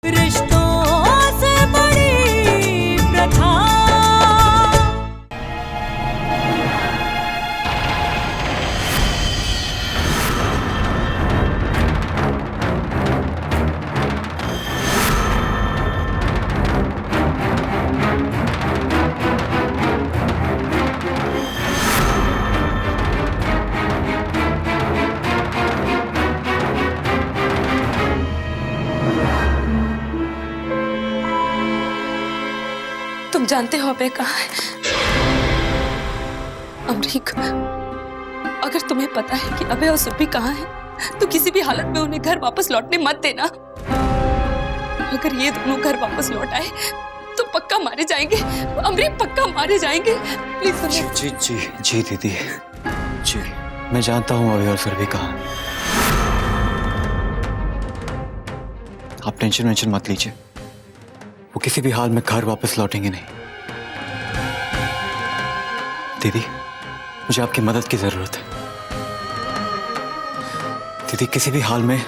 रिश्तों से बड़ी प्रथा। तुम जानते हो अभय कहाँ है? अमरीक, अगर तुम्हें पता है कि अभय और सुरभि कहाँ है, तो किसी भी हालत में उन्हें घर वापस लौटने मत देना। अगर ये दोनों घर वापस लौट आए तो पक्का मारे जाएंगे। अमरीक, पक्का मारे जाएंगे। प्लीज जी जी जी जी दीदी जी, मैं जानता हूँ अभय और सुरभि कहाँ। आप टेंशन मत लीजिए, वो किसी भी हाल में घर वापस लौटेंगे नहीं। दीदी, मुझे आपकी मदद की जरूरत है। दीदी, किसी भी हाल में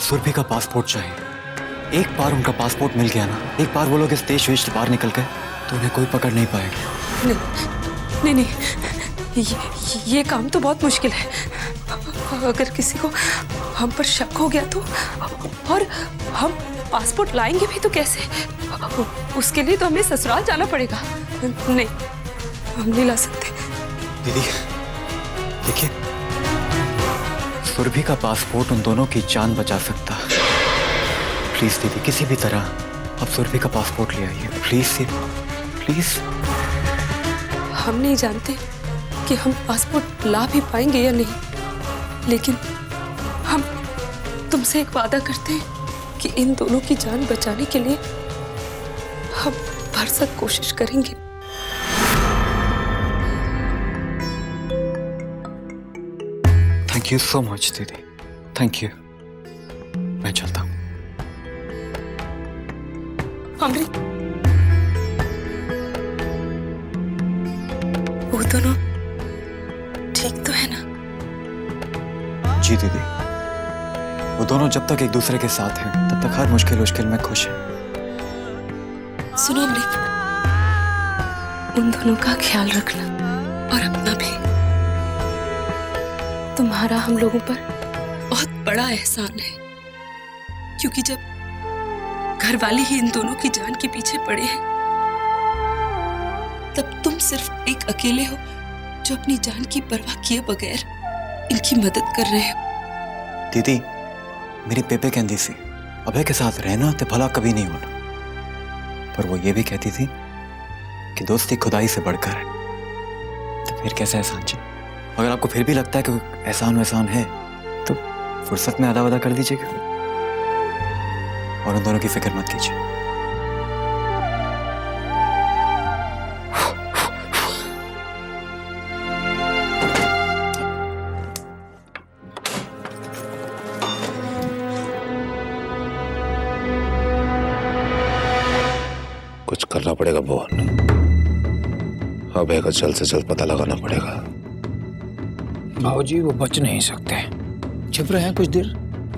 सुरभि का पासपोर्ट चाहिए। एक बार उनका पासपोर्ट मिल गया ना, एक बार वो लोग इस देश विदेश बाहर निकल गए तो उन्हें कोई पकड़ नहीं पाएगा। नहीं नहीं, ये काम तो बहुत मुश्किल है। अगर किसी को हम पर शक हो गया तो, और हम पासपोर्ट लाएंगे भी तो कैसे? उसके लिए तो हमें ससुराल जाना पड़ेगा। नहीं, हम नहीं ला सकते। दीदी देखिए, सुरभि का पासपोर्ट उन दोनों की जान बचा सकता है। प्लीज दीदी, किसी भी तरह आप सुरभि का पासपोर्ट ले आइए प्लीज प्लीज। हम नहीं जानते कि हम पासपोर्ट ला भी पाएंगे या नहीं, लेकिन हम तुमसे एक वादा करते हैं कि इन दोनों की जान बचाने के लिए हम भरसक कोशिश करेंगे। थैंक यू सो मच दीदी, थैंक यू। मैं चलता हूँ। अमृत, वो दोनों ठीक तो है ना? जी दीदी, वो दोनों जब तक एक दूसरे के साथ हैं तब तक हर मुश्किल में खुश हैं। सुनो अमृत, उन दोनों का ख्याल रखना और अपना भी। तुम्हारा हम लोगों पर बहुत बड़ा एहसान है, क्योंकि जब घर वाले ही इन दोनों की जान के पीछे पड़े हैं, तब तुम सिर्फ एक अकेले हो जो अपनी जान की परवाह किए बगैर इनकी मदद कर रहे हो। दीदी, मेरी पेपे कहती सी अभय के साथ रहना तो भला कभी नहीं होना, पर वो ये भी कहती थी कि दोस्ती खुदाई से बढ़कर है। तो फिर कैसे एहसान जी? अगर आपको फिर भी लगता है कि एहसान वहसान है तो फुर्सत में अदा वदा कर दीजिएगा और उन दोनों की फिक्र मत कीजिए। कुछ करना पड़ेगा मोहन, अभय का जल्द से जल्द पता लगाना पड़ेगा। भाऊजी, वो बच नहीं सकते। छिप रहे हैं, कुछ देर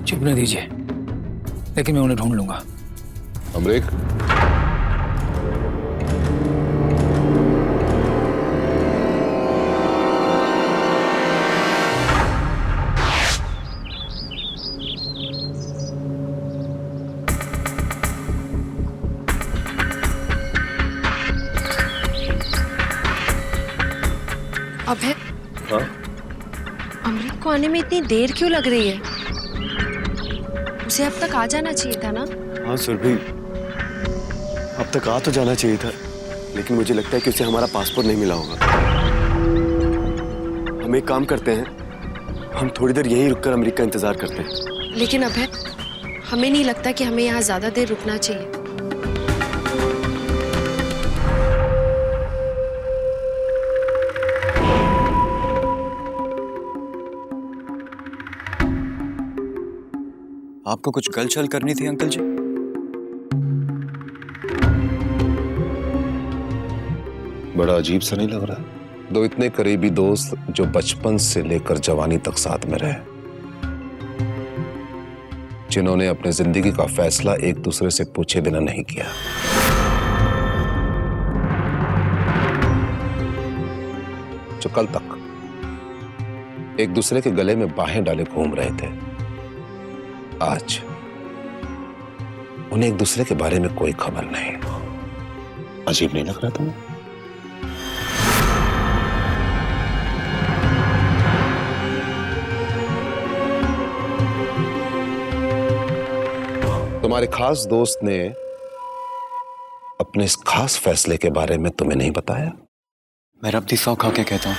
छिपने दीजिए, लेकिन मैं उन्हें ढूंढ लूंगा। अमरीक, अभय, हाँ? अमृत को आने में इतनी देर क्यों लग रही है? उसे अब तक आ जाना चाहिए था ना? हाँ सुरभि, अब तक आ तो जाना चाहिए था, लेकिन मुझे लगता है कि उसे हमारा पासपोर्ट नहीं मिला होगा। हम एक काम करते हैं, हम थोड़ी देर यहीं रुककर अमरीक का इंतजार करते हैं। लेकिन अभय, हमें नहीं लगता कि हमें यहाँ ज्यादा देर रुकना चाहिए। आपको कुछ गलछल करनी थी अंकल जी? बड़ा अजीब सा नहीं लग रहा? दो इतने करीबी दोस्त जो बचपन से लेकर जवानी तक साथ में रहे, जिन्होंने अपनी जिंदगी का फैसला एक दूसरे से पूछे बिना नहीं किया। जो कल तक एक दूसरे के गले में बाहें डाले घूम रहे थे, आज उन्हें एक दूसरे के बारे में कोई खबर नहीं। अजीब नहीं लग रहा तुम्हें? तुम्हारे खास दोस्त ने अपने इस खास फैसले के बारे में तुम्हें नहीं बताया? मैं रब दी सौ खा के कहता हूँ,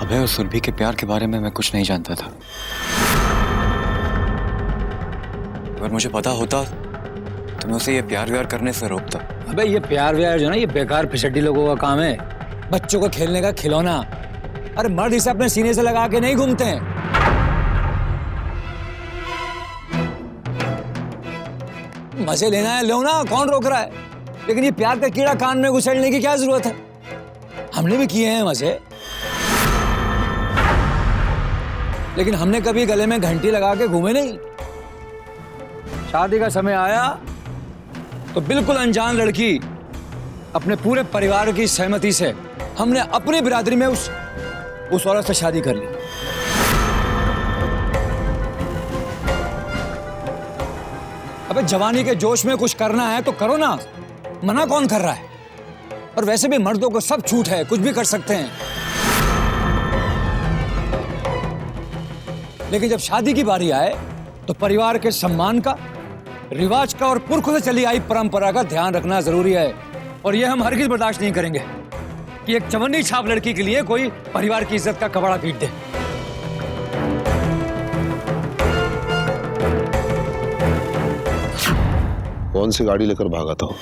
अभय और सुरभि के प्यार के बारे में मैं कुछ नहीं जानता था। अगर मुझे पता होता तो मैं उसे ये प्यार व्यार करने से रोकता। अबे ये प्यार व्यार जो ना, ये बेकार फिसड्डी लोगों का काम है, बच्चों को खेलने का खिलौना। अरे मर्द इसे अपने सीने से लगा के नहीं घूमते हैं। मजे लेना है लो ना, कौन रोक रहा है? लेकिन ये प्यार का कीड़ा कान में घुसेड़ने की क्या जरूरत है? हमने भी किए हैं मजे, लेकिन हमने कभी गले में घंटी लगा के घूमे नहीं। शादी का समय आया तो बिल्कुल अनजान लड़की अपने पूरे परिवार की सहमति से हमने अपनी बिरादरी में उस औरत से शादी कर ली। अबे जवानी के जोश में कुछ करना है तो करो ना, मना कौन कर रहा है? और वैसे भी मर्दों को सब छूट है, कुछ भी कर सकते हैं। लेकिन जब शादी की बारी आए तो परिवार के सम्मान का, रिवाज का और पुरखों से चली आई परंपरा का ध्यान रखना जरूरी है। और यह हम हरगिज बर्दाश्त नहीं करेंगे कि एक चवन्नी छाप लड़की के लिए कोई परिवार की इज्जत का कबाड़ा पीट दे। कौन सी गाड़ी लेकर भागा था?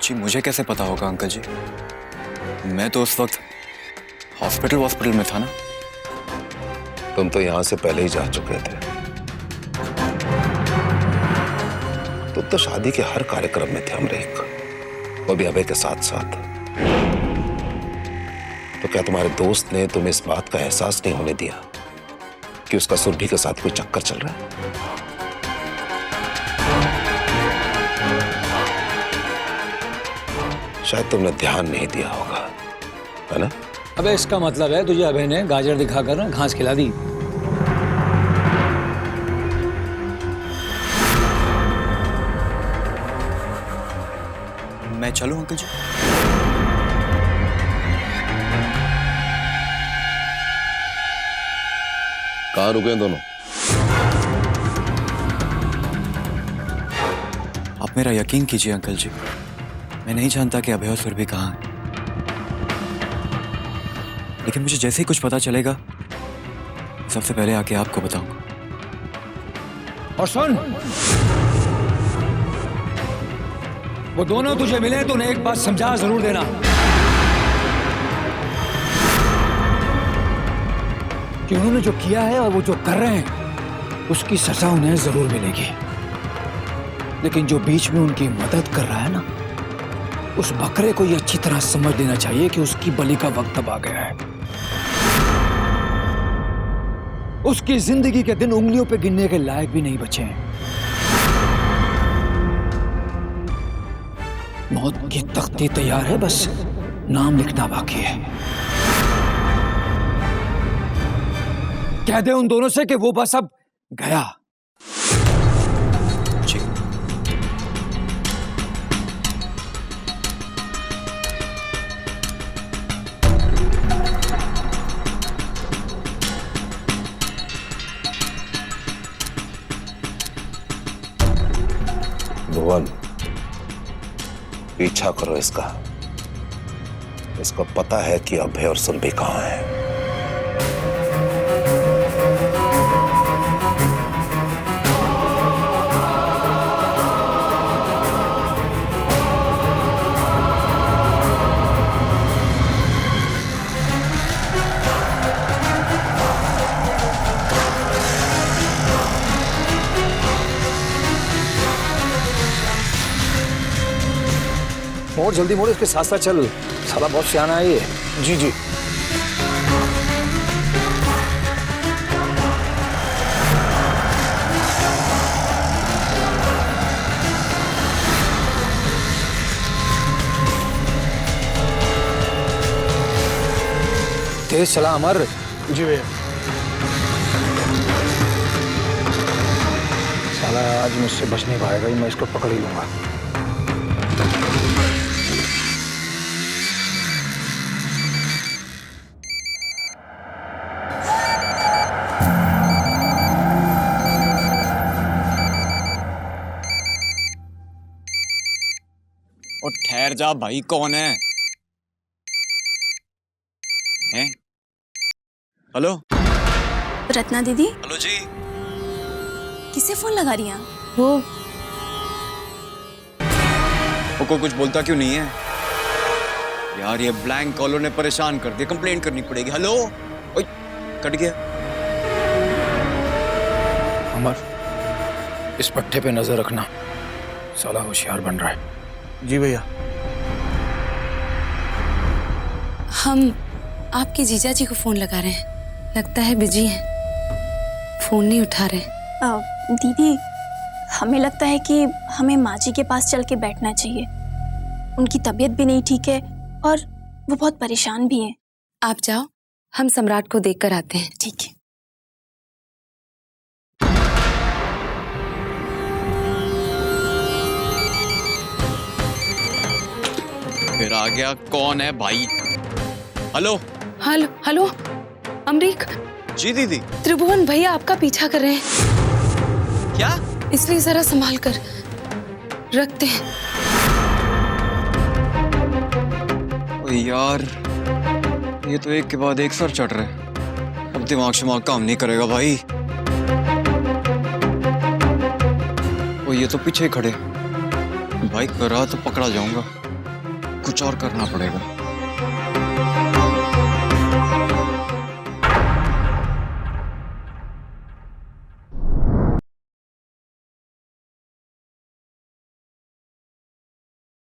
जी मुझे कैसे पता होगा अंकल जी? मैं तो उस वक्त हॉस्पिटल में था ना। तुम तो यहां से पहले ही जा चुके थे। तुम तो शादी के हर कार्यक्रम में थे अमरीक, वो भी अभय के साथ साथ। तो क्या तुम्हारे दोस्त ने तुम्हें इस बात का एहसास नहीं होने दिया कि उसका सुरभि के साथ कोई चक्कर चल रहा है? शायद तुमने ध्यान नहीं दिया होगा, है ना? अबे इसका मतलब है तुझे अभय ने गाजर दिखाकर ना घास खिला दी। मैं चलूं अंकल जी? कहां रुके दोनों? आप मेरा यकीन कीजिए अंकल जी, मैं नहीं जानता कि अभय और सुरभि कहाँ हैं। लेकिन मुझे जैसे ही कुछ पता चलेगा सबसे पहले आके आपको बताऊंगा। और सुन, वो दोनों तुझे मिले तो उन्हें एक बात समझा जरूर देना कि उन्होंने जो किया है और वो जो कर रहे हैं उसकी सजा उन्हें जरूर मिलेगी। लेकिन जो बीच में उनकी मदद कर रहा है ना, उस बकरे को ये अच्छी तरह समझ लेना चाहिए कि उसकी बलि का वक्त अब आ गया है। उसकी जिंदगी के दिन उंगलियों पे गिनने के लायक भी नहीं बचे हैं। मौत की तख्ती तैयार है, बस नाम लिखना बाकी है। कह दे उन दोनों से कि वो बस अब गया। जी भुवन, पीछा करो इसका। इसको पता है कि अभय और सुरभि कहां है। मोड़ जल्दी मोड़, इसके साथ साथ चल। साला बहुत सियाना है ये। जी जी। तेज चला अमर। जी भैया। साला आज मुझसे बच नहीं पाएगा, मैं इसको पकड़ ही लूंगा। और ठहर जा भाई, कौन है? हैं? हेलो रत्ना दीदी, हेलो जी। किसे फोन लगा रही हैं? वो कोई कुछ बोलता क्यों नहीं है यार? ये ब्लैंक कॉलर ने परेशान कर दिया, कंप्लेंट करनी पड़ेगी। हेलो, ओए कट गया। अमर, इस पट्टे पे नजर रखना, साला होशियार बन रहा है। जी भैया। हम आपके जीजा जी को फोन लगा रहे हैं, लगता है बिजी हैं, फोन नहीं उठा रहे। दीदी, हमें लगता है कि हमें माँ जी के पास चल के बैठना चाहिए। उनकी तबीयत भी नहीं ठीक है और वो बहुत परेशान भी हैं। आप जाओ, हम सम्राट को देख कर आते हैं। ठीक है। फिर आ गया, कौन है भाई? हेलो हेलो हेलो, अमरीक, जी दीदी। त्रिभुवन भैया आपका पीछा कर रहे हैं। क्या? इसलिए जरा संभाल कर रखते हैं। ओए यार, ये तो एक के बाद एक सर चढ़ रहे हैं। अब दिमाग शमाग काम नहीं करेगा भाई। ओ ये तो पीछे खड़े भाई, करा तो पकड़ा जाऊंगा, कुछ और करना पड़ेगा।